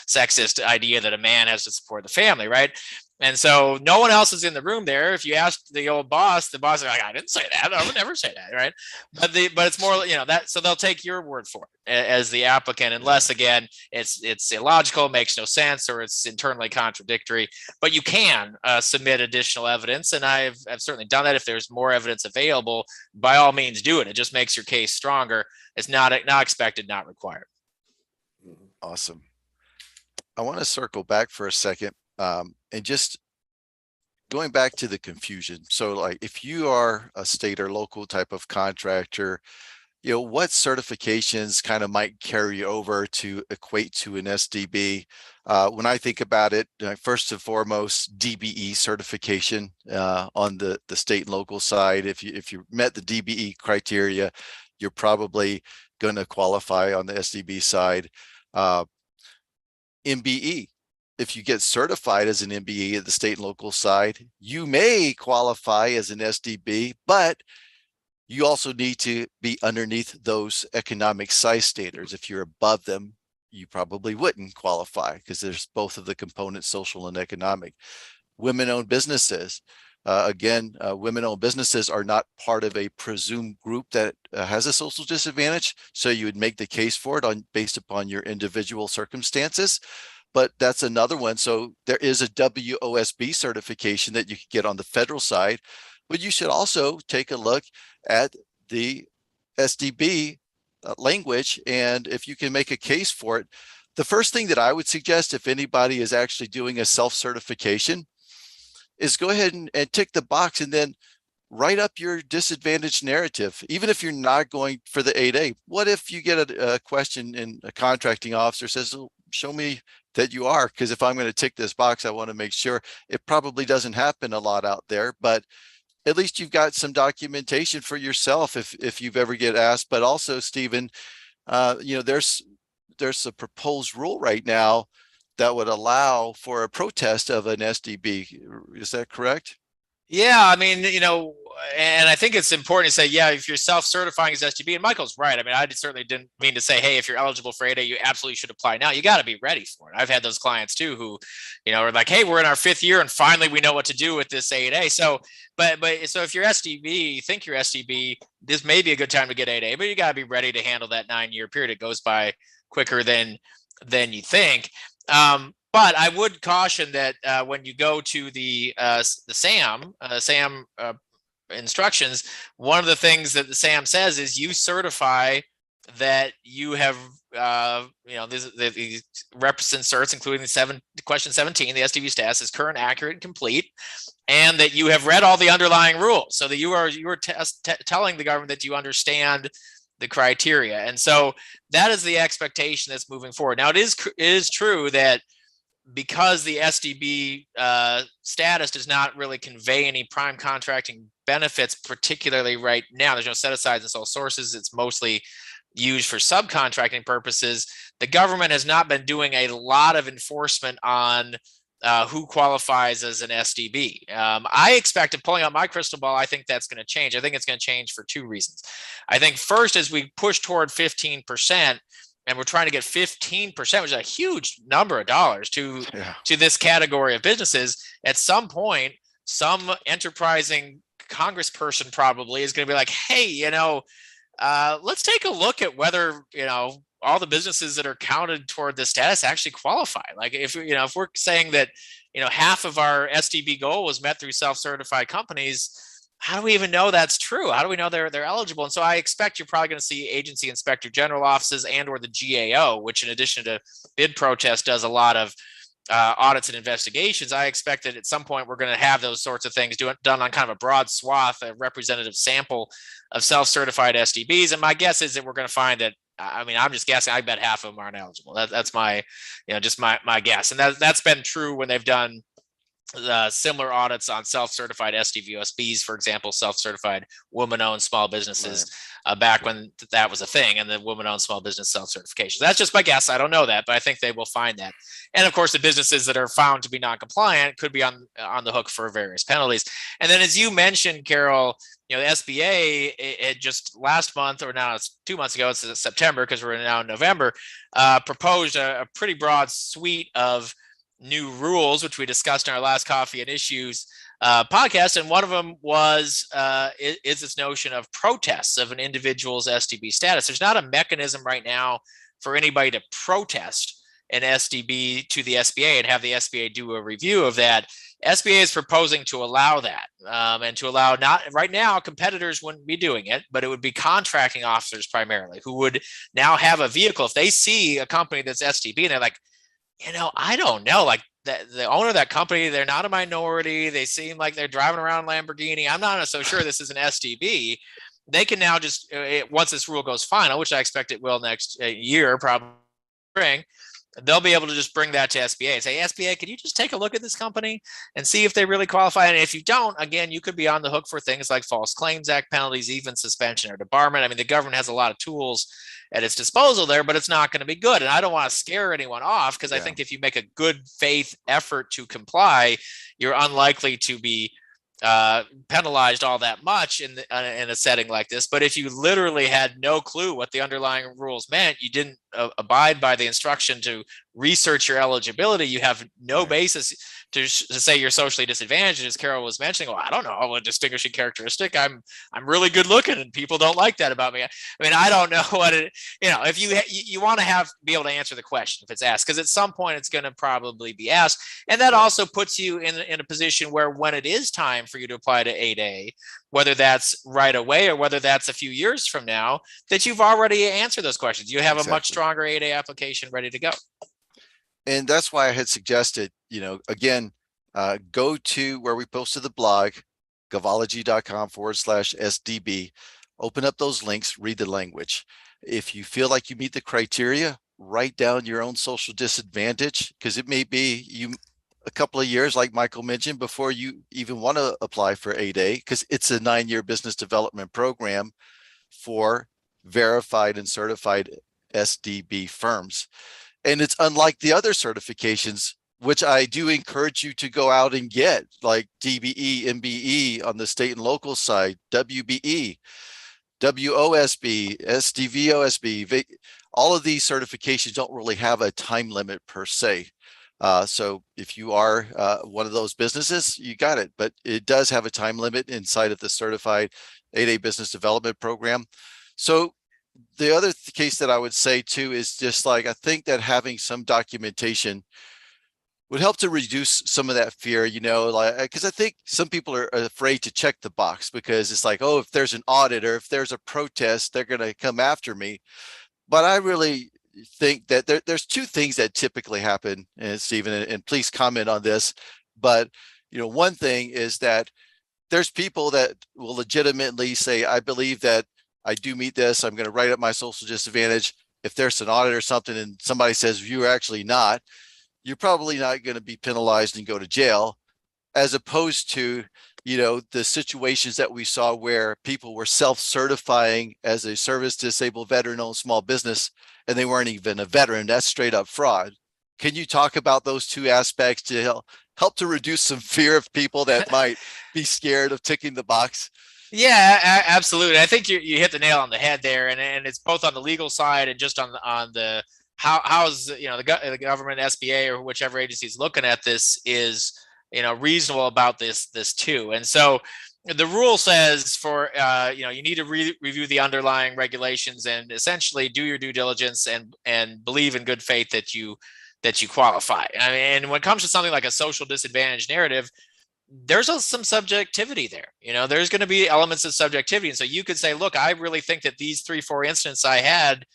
sexist idea that a man has to support the family, right? And so no one else is in the room there. If you ask the old boss, the boss is like, I didn't say that. I would never say that, right? But it's more, that. So they'll take your word for it as the applicant, unless again it's illogical, makes no sense, or it's internally contradictory. But you can submit additional evidence, and I've certainly done that. If there's more evidence available, by all means do it. It just makes your case stronger. It's not expected, not required. Awesome. I want to circle back for a second. And just going back to the confusion. So like if you are a state or local type of contractor, what certifications kind of might carry over to equate to an SDB? When I think about it, first and foremost, DBE certification on the state and local side. If you met the DBE criteria, you're probably going to qualify on the SDB side. MBE. If you get certified as an MBE at the state and local side, you may qualify as an SDB, but you also need to be underneath those economic size standards. If you're above them, you probably wouldn't qualify because there's both of the components, social and economic. Women-owned businesses. Women-owned businesses are not part of a presumed group that has a social disadvantage. So you would make the case for it based upon your individual circumstances. But that's another one. So there is a WOSB certification that you can get on the federal side, but you should also take a look at the SDB language. And if you can make a case for it, the first thing that I would suggest if anybody is actually doing a self-certification is go ahead and tick the box and then write up your disadvantaged narrative. Even if you're not going for the 8A, what if you get a question and a contracting officer says, oh, show me that you are, because if I'm going to tick this box, I want to make sure. It probably doesn't happen a lot out there, but at least you've got some documentation for yourself if you've ever get asked. But also, Stephen, there's a proposed rule right now that would allow for a protest of an SDB. Is that correct? Yeah, I mean, and I think it's important to say, yeah, if you're self-certifying as STB, and Michael's right. I mean, I certainly didn't mean to say, hey, if you're eligible for 8A, you absolutely should apply now. You got to be ready for it. I've had those clients too who, are like, hey, we're in our 5th year and finally we know what to do with this 8A. So, but so if you're STB, you think you're STB, this may be a good time to get 8A, but you got to be ready to handle that 9-year period. It goes by quicker than you think. But I would caution that when you go to the SAM instructions, one of the things that the SAM says is you certify that you have, these represent certs, including question 17, the STV status is current, accurate, and complete, and that you have read all the underlying rules, so that you are telling the government that you understand the criteria. And so that is the expectation that's moving forward. Now, it is true that because the SDB status does not really convey any prime contracting benefits, particularly right now, there's no set-asides and sole sources. It's mostly used for subcontracting purposes. The government has not been doing a lot of enforcement on who qualifies as an SDB. I expect, pulling out my crystal ball, I think that's going to change. I think it's going to change for 2 reasons. I think first, as we push toward 15%, and we're trying to get 15%, which is a huge number of dollars to this category of businesses, at some point, some enterprising congressperson probably is going to be like, hey, let's take a look at whether, all the businesses that are counted toward this status actually qualify. Like if we're saying that, half of our SDB goal was met through self-certified companies, how do we even know that's true? How do we know they're eligible? And so I expect you're probably going to see agency inspector general offices and or the GAO, which in addition to bid protest does a lot of audits and investigations. I expect that at some point we're going to have those sorts of things done on kind of a broad swath, a representative sample of self-certified SDBs. And my guess is that we're going to find that, I'm just guessing, I bet half of them aren't eligible. That's my, just my guess. And that's been true when they've done similar audits on self-certified SDVOSBs, for example, self-certified woman-owned small businesses, back when that was a thing, and the woman-owned small business self-certification. That's just my guess. I don't know that, but I think they will find that. And of course, the businesses that are found to be non-compliant could be on the hook for various penalties. And then, as you mentioned, Carol, the SBA, it just last month, or now it's 2 months ago, it's September because we're now in November, proposed a pretty broad suite of new rules, which we discussed in our last Coffee and Issues podcast. And one of them is this notion of protests of an individual's SDB status. There's not a mechanism right now for anybody to protest an SDB to the SBA and have the SBA do a review of that. SBA is proposing to allow that, and to allow, not right now, competitors wouldn't be doing it, but it would be contracting officers primarily who would now have a vehicle. If they see a company that's SDB and they're like, I don't know, like the owner of that company, they're not a minority. They seem like they're driving around Lamborghini. I'm not so sure this is an SDB. They can now just, once this rule goes final, which I expect it will next year, probably spring, they'll be able to just bring that to SBA and say, SBA, can you just take a look at this company and see if they really qualify? And if you don't, again, you could be on the hook for things like False Claims Act penalties, even suspension or debarment. I mean, the government has a lot of tools at its disposal there, but it's not going to be good. And I don't want to scare anyone off, because I think if you make a good faith effort to comply, you're unlikely to be penalized all that much in a setting like this. But if you literally had no clue what the underlying rules meant, you didn't abide by the instruction to research your eligibility, you have no basis to say you're socially disadvantaged. As Carol was mentioning, well, I don't know a distinguishing characteristic. I'm really good looking, and people don't like that about me. I mean, I don't know what it. If you want to be able to answer the question if it's asked, because at some point it's going to probably be asked, and that also puts you in a position where when it is time for you to apply to 8A, whether that's right away or whether that's a few years from now, that you've already answered those questions. You have a much stronger 8A application ready to go. And that's why I had suggested, again, go to where we posted the blog, govology.com/SDB, open up those links, read the language. If you feel like you meet the criteria, write down your own social disadvantage, because it may be you a couple of years, like Michael mentioned, before you even want to apply for 8A, because it's a 9-year business development program for verified and certified SDB firms. And it's unlike the other certifications which I do encourage you to go out and get, like DBE, MBE on the state and local side, WBE, WOSB, SDVOSB. All of these certifications don't really have a time limit per se. So if you are one of those businesses, you got it, but it does have a time limit inside of the certified 8A business development program. So the other case that I would say too is just like, I think that having some documentation would help to reduce some of that fear, you know, like, because I think some people are afraid to check the box because it's like, oh, if there's an audit or if there's a protest, they're going to come after me. But I really think that there's two things that typically happen, and Stephen, and please comment on this. But, you know, one thing is that there's people that will legitimately say, I believe that I do meet this, I'm going to write up my social disadvantage. If there's an audit or something and somebody says you're actually not, you're probably not going to be penalized and go to jail, as opposed to, you know, the situations that we saw where people were self-certifying as a service disabled veteran-owned small business, and they weren't even a veteran. That's straight up fraud. Can you talk about those two aspects to help to reduce some fear of people that might be scared of ticking the box? Yeah, absolutely. I think you hit the nail on the head there, and it's both on the legal side and just on the how's, you know, the government, SBA, or whichever agency is looking at this is, you know, reasonable about this too. And so the rule says for you know, you need to review the underlying regulations and essentially do your due diligence and believe in good faith that you qualify. I mean, and when it comes to something like a social disadvantage narrative, there's some subjectivity there. You know, there's going to be elements of subjectivity. And so you could say, look, I really think that these 3-4 incidents I had,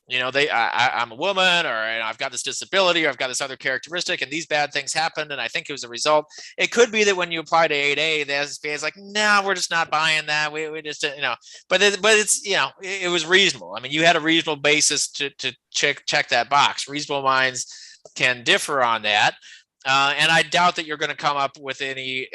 you know, I'm a woman, or I've got this disability, or I've got this other characteristic, and these bad things happened, and I think it was a result. It could be that when you apply to 8A, the SBA is like, no, we're just not buying that. We just, you know, but it's, you know, it was reasonable. I mean, you had a reasonable basis to check that box. Reasonable minds can differ on that. And I doubt that you're going to come up with any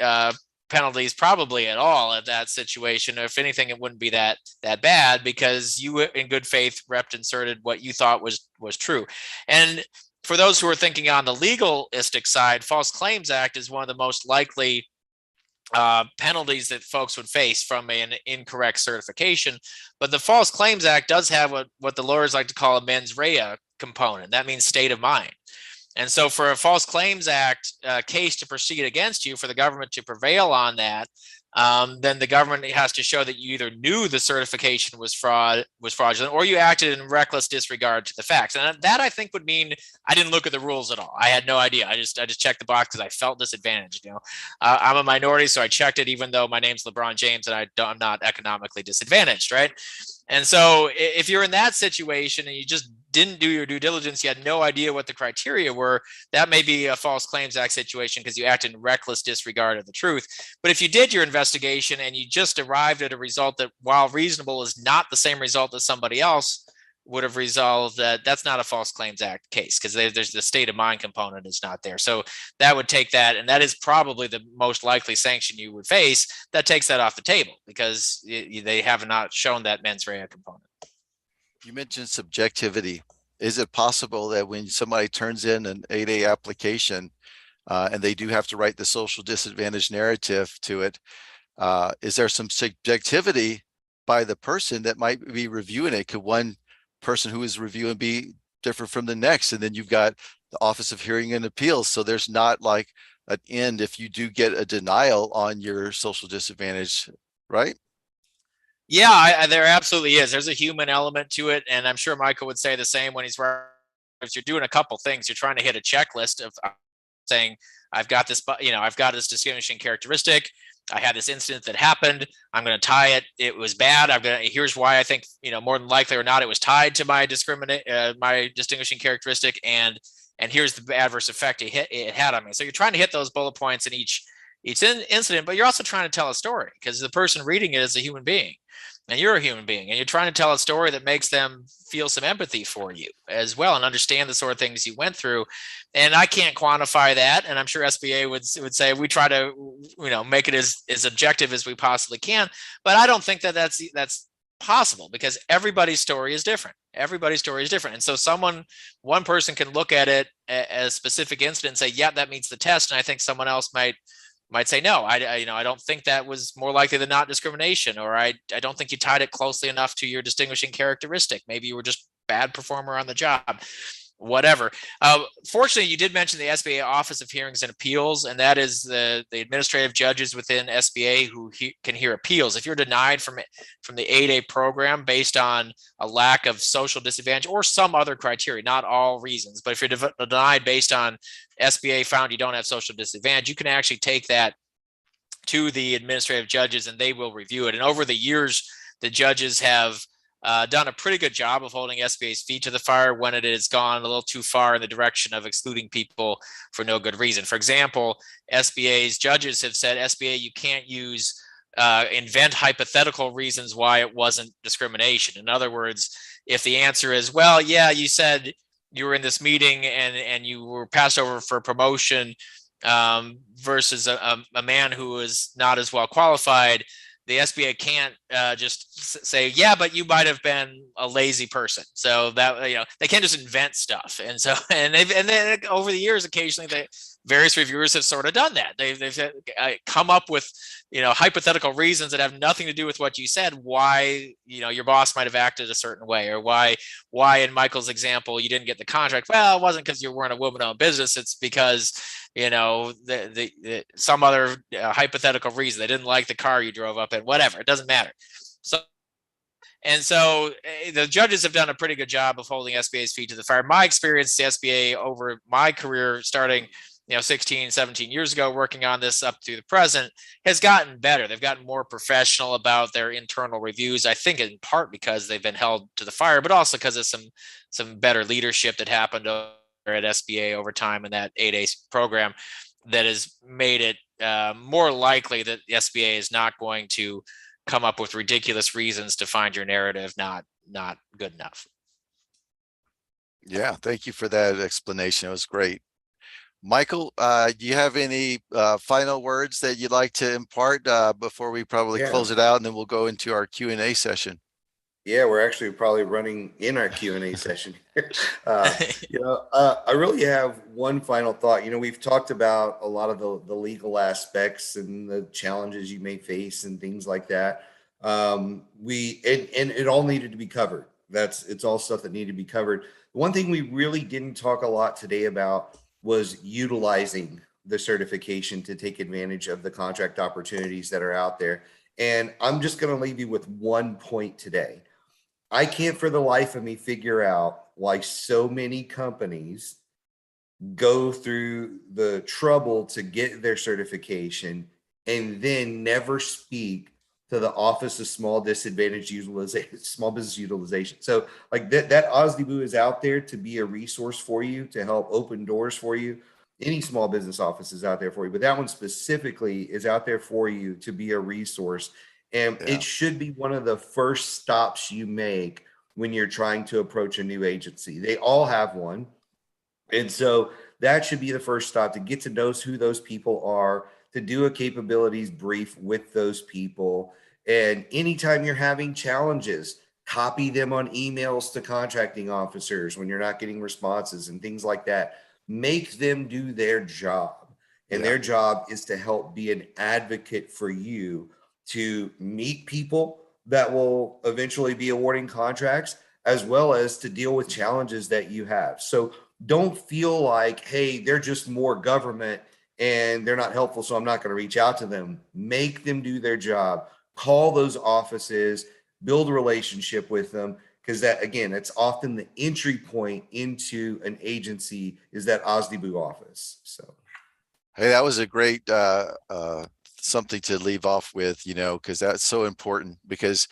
penalties probably at all at that situation. If anything, it wouldn't be that bad because you in good faith inserted what you thought was true. And for those who are thinking on the legalistic side, False Claims Act is one of the most likely penalties that folks would face from an incorrect certification. But the False Claims Act does have what the lawyers like to call a mens rea component. That means state of mind. And so for a False Claims Act case to proceed against you, for the government to prevail on that, then the government has to show that you either knew the certification was fraudulent, or you acted in reckless disregard to the facts. And that, I think, would mean I didn't look at the rules at all. I had no idea. I just checked the box because I felt disadvantaged. You know, I'm a minority, so I checked it, even though my name's LeBron James and I'm not economically disadvantaged, right? And so if you're in that situation and you just didn't do your due diligence, you had no idea what the criteria were, that may be a False Claims Act situation because you acted in reckless disregard of the truth. But if you did your investigation and you just arrived at a result that, while reasonable, is not the same result that somebody else would have resolved, that's not a False Claims Act case because there's the state of mind component is not there. So that would take that, and that is probably the most likely sanction you would face. That takes that off the table because they have not shown that mens rea component. You mentioned subjectivity. Is it possible that when somebody turns in an 8A application and they do have to write the social disadvantage narrative to it, is there some subjectivity by the person that might be reviewing it? Could one person who is reviewing be different from the next? And then you've got the Office of Hearing and Appeals. So there's not like an end if you do get a denial on your social disadvantage, right? Yeah, there absolutely is. There's a human element to it. And I'm sure Michael would say the same when he's writing. You're doing a couple things. You're trying to hit a checklist of saying, I've got this, you know, I've got this distinguishing characteristic. I had this incident that happened. I'm going to tie it. It was bad. Here's why I think, you know, more than likely or not, it was tied to my my distinguishing characteristic. And here's the adverse effect it had on me. So you're trying to hit those bullet points in each incident, but you're also trying to tell a story because the person reading it is a human being. And you're a human being, and you're trying to tell a story that makes them feel some empathy for you as well and understand the sort of things you went through. And I can't quantify that. And I'm sure SBA would say we try to, you know, make it as objective as we possibly can. But I don't think that's possible because everybody's story is different. Everybody's story is different. And so one person can look at it as a specific incident and say, yeah, that meets the test. And I think someone else might say, no, I don't think that was more likely than not discrimination, or I don't think you tied it closely enough to your distinguishing characteristic. Maybe you were just bad performer on the job, whatever. Fortunately, you did mention the SBA Office of Hearings and Appeals, and that is the administrative judges within SBA who can hear appeals. If you're denied from the 8A program based on a lack of social disadvantage or some other criteria, not all reasons, but if you're denied based on SBA found you don't have social disadvantage, you can actually take that to the administrative judges and they will review it. And over the years, the judges have done a pretty good job of holding SBA's feet to the fire when it has gone a little too far in the direction of excluding people for no good reason. For example, SBA's judges have said, SBA, you can't invent hypothetical reasons why it wasn't discrimination. In other words, if the answer is, well, yeah, you said you were in this meeting and you were passed over for promotion versus a man who is not as well qualified, the SBA can't just say, yeah, but you might have been a lazy person. So that, they can't just invent stuff. And so, and then over the years, occasionally various reviewers have sort of done that. They've come up with, hypothetical reasons that have nothing to do with what you said, why, your boss might have acted a certain way, or why in Michael's example, you didn't get the contract. Well, it wasn't because you weren't a woman-owned business. It's because, some other hypothetical reason. They didn't like the car you drove up in, whatever. It doesn't matter. So the judges have done a pretty good job of holding SBA's feet to the fire. My experience, the SBA over my career, starting 16, 17 years ago, working on this up to the present, has gotten better. They've gotten more professional about their internal reviews. I think in part because they've been held to the fire, but also because of some better leadership that happened at SBA over time in that 8A program that has made it more likely that the SBA is not going to come up with ridiculous reasons to find your narrative not good enough. Yeah, thank you for that explanation. It was great. Michael, do you have any final words that you'd like to impart before we probably close it out, and then we'll go into our Q&A session? Yeah, we're actually probably running in our Q&A session here. I really have one final thought. We've talked about a lot of the legal aspects and the challenges you may face and things like that. And it all needed to be covered. It's all stuff that needed to be covered. One thing we really didn't talk a lot today about was utilizing the certification to take advantage of the contract opportunities that are out there. And I'm just going to leave you with one point today. I can't for the life of me figure out why so many companies go through the trouble to get their certification and then never speak to the Office of Small Business Utilization. So like that OSDBU is out there to be a resource for you, to help open doors for you. Any small business office is out there for you, but that one specifically is out there for you to be a resource. And it should be one of the first stops you make when you're trying to approach a new agency. They all have one. And so that should be the first stop, to get to know who those people are, to do a capabilities brief with those people. And anytime you're having challenges, copy them on emails to contracting officers when you're not getting responses and things like that. Make them do their job. And their job is to help be an advocate for you, to meet people that will eventually be awarding contracts, as well as to deal with challenges that you have. So don't feel like, hey, they're just more government and they're not helpful, so I'm not going to reach out to them. Make them do their job. Call those offices, build a relationship with them, because that, again, it's often the entry point into an agency is that OSDBU office. So, hey, that was a great something to leave off with, because that's so important. Because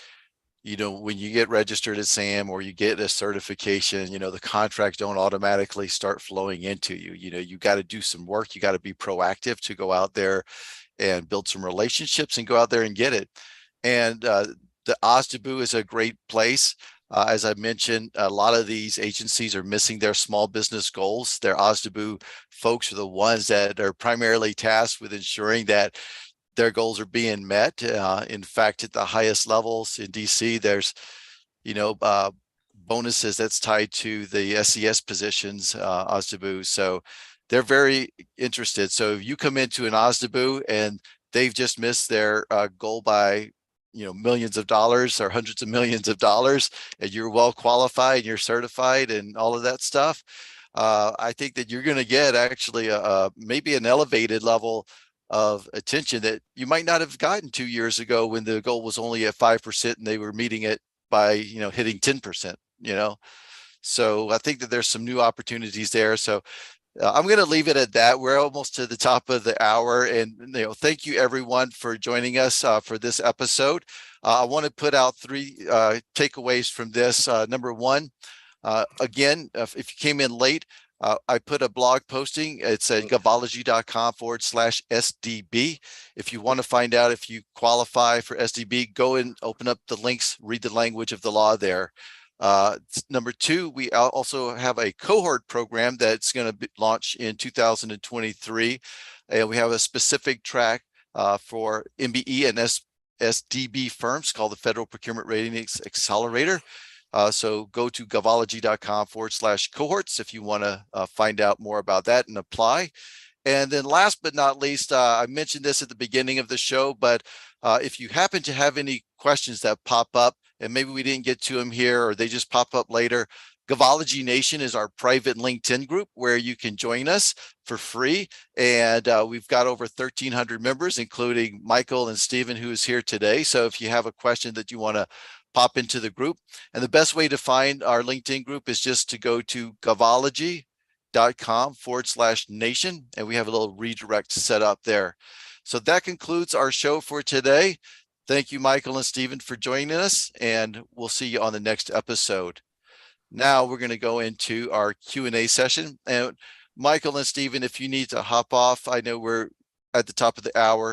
when you get registered at SAM or you get a certification, the contracts don't automatically start flowing into you. You got to do some work. You got to be proactive to go out there and build some relationships and go out there and get it. And the OSDBU is a great place. As I mentioned, a lot of these agencies are missing their small business goals. Their OSDBU folks are the ones that are primarily tasked with ensuring that their goals are being met. In fact, at the highest levels in DC, there's, bonuses that's tied to the SES positions, OSDBU. So they're very interested. So if you come into an OSDBU and they've just missed their goal by, millions of dollars or hundreds of millions of dollars, and you're well qualified and you're certified and all of that stuff, I think that you're going to get actually maybe an elevated level of attention that you might not have gotten 2 years ago when the goal was only at 5% and they were meeting it by, hitting 10%, So I think that there's some new opportunities there. So I'm going to leave it at that. We're almost to the top of the hour, and thank you everyone for joining us for this episode. I want to put out 3 takeaways from this. Number one, again, if you came in late, I put a blog posting. It's at gavology.com/SDB. If you want to find out if you qualify for SDB, go and open up the links, read the language of the law there. Number 2, we also have a cohort program that's going to launch in 2023. And we have a specific track for MBE and SDB firms called the Federal Procurement Ratings Accelerator. So go to gavology.com/cohorts if you want to find out more about that and apply. And then last but not least, I mentioned this at the beginning of the show, but if you happen to have any questions that pop up, and maybe we didn't get to them here or they just pop up later, Gavology Nation is our private LinkedIn group where you can join us for free. And we've got over 1,300 members, including Michael and Stephen, who is here today. So if you have a question that you want to pop into the group, and the best way to find our LinkedIn group is just to go to gavology.com/nation, and we have a little redirect set up there. So that concludes our show for today. Thank you, Michael and Stephen, for joining us, and we'll see you on the next episode. Now we're going to go into our Q&A session. And Michael and Stephen, if you need to hop off, I know we're at the top of the hour.